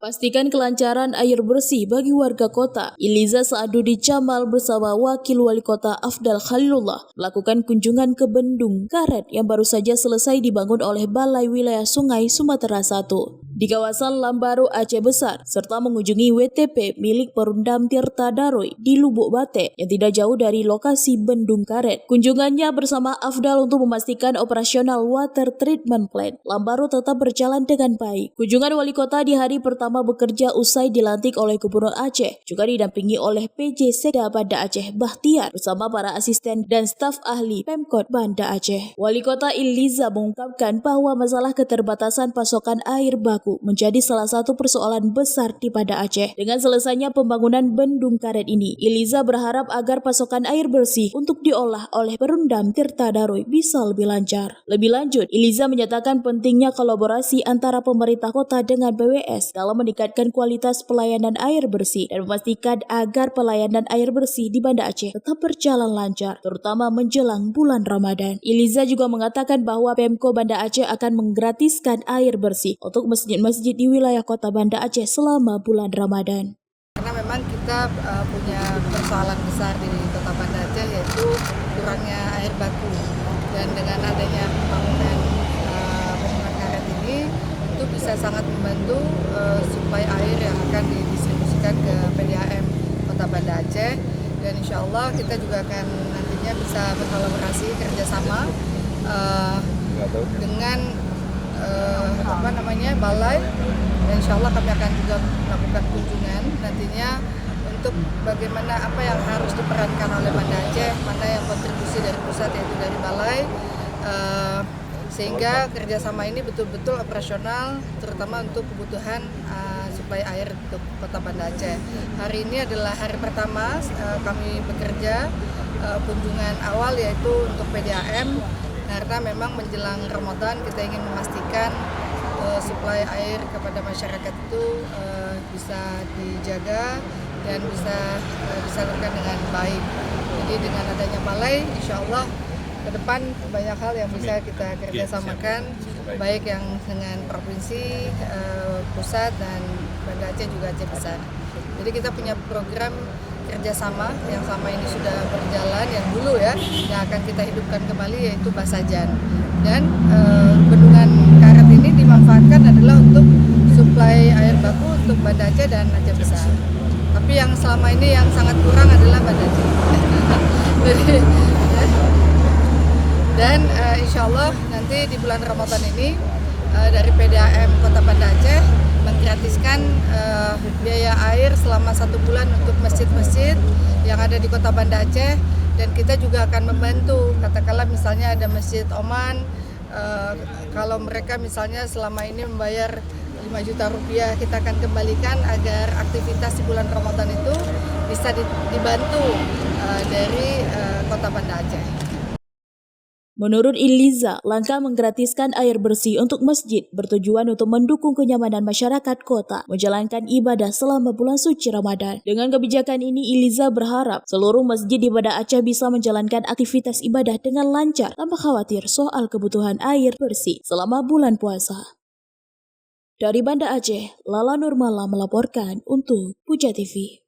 Pastikan kelancaran air bersih bagi warga kota. Iliza Sa'adudin Jamal bersama Wakil Wali Kota Afdal Khalilullah melakukan kunjungan ke Bendung Karet yang baru saja selesai dibangun oleh Balai Wilayah Sungai Sumatera I di kawasan Lambaru Aceh Besar, serta mengunjungi WTP milik Perundam Tirta Daroy di Lubuk Bate yang tidak jauh dari lokasi Bendung Karet. Kunjungannya bersama Afdal untuk memastikan operasional water treatment plant Lambaru tetap berjalan dengan baik. Kunjungan Wali Kota di hari pertama bekerja usai dilantik oleh Gubernur Aceh, juga didampingi oleh PJ Sekda Banda Aceh Bahtiar bersama para asisten dan staf ahli Pemkot Banda Aceh. Wali Kota Iliza mengungkapkan bahwa masalah keterbatasan pasokan air baku menjadi salah satu persoalan besar di Banda Aceh. Dengan selesainya pembangunan Bendung Karet ini, Iliza berharap agar pasokan air bersih untuk diolah oleh Perundam Tirta Daroy bisa lebih lancar. Lebih lanjut, Iliza menyatakan pentingnya kolaborasi antara pemerintah kota dengan BWS dalam meningkatkan kualitas pelayanan air bersih dan memastikan agar pelayanan air bersih di Banda Aceh tetap berjalan lancar, terutama menjelang bulan Ramadan. Iliza juga mengatakan bahwa Pemko Banda Aceh akan menggratiskan air bersih untuk masjid-masjid di wilayah kota Banda Aceh selama bulan Ramadan. Karena memang kita punya persoalan besar di kota Banda Aceh, yaitu kurangnya air baku, dan dengan adanya pembangunan karet ini itu bisa sangat membantu supaya air yang akan didistribusikan ke PDAM Kota Banda Aceh, dan insya Allah kita juga akan nantinya bisa berkolaborasi kerjasama dengan balai, dan insya Allah kami akan juga melakukan kunjungan nantinya untuk bagaimana apa yang harus diperankan oleh Banda Aceh, mana yang kontribusi dari pusat yaitu dari balai, sehingga kerjasama ini betul-betul operasional, terutama untuk kebutuhan suplai air untuk kota Banda Aceh. Hari ini adalah hari pertama kami bekerja, kunjungan awal yaitu untuk PDAM, karena memang menjelang Ramadan kita ingin memastikan suplai air kepada masyarakat itu bisa dijaga dan bisa disalurkan dengan baik. Jadi dengan adanya balai, insya Allah ke depan banyak hal yang bisa kita kerjasamakan, baik yang dengan provinsi, pusat, dan Banda Aceh juga Aceh Besar. Jadi kita punya program kerjasama yang sama ini sudah berjalan, yang dulu yang akan kita hidupkan kembali, yaitu Basajan. Dan bendungan karet ini dimanfaatkan adalah untuk suplai air baku untuk Banda Aceh dan Aceh Besar. Tapi yang selama ini yang sangat kurang adalah Banda Aceh. Dan insya Allah nanti di bulan Ramadan ini dari PDAM Kota Banda Aceh menggratiskan biaya air selama 1 bulan untuk masjid-masjid yang ada di Kota Banda Aceh, dan kita juga akan membantu, katakanlah misalnya ada Masjid Oman, kalau mereka misalnya selama ini membayar 5 juta rupiah, kita akan kembalikan agar aktivitas di bulan Ramadan itu bisa dibantu dari Kota Banda Aceh. Menurut Iliza, langkah menggratiskan air bersih untuk masjid bertujuan untuk mendukung kenyamanan masyarakat kota menjalankan ibadah selama bulan suci Ramadan. Dengan kebijakan ini, Iliza berharap seluruh masjid di Banda Aceh bisa menjalankan aktivitas ibadah dengan lancar tanpa khawatir soal kebutuhan air bersih selama bulan puasa. Dari Banda Aceh, Lala Nurmala melaporkan untuk Puja TV.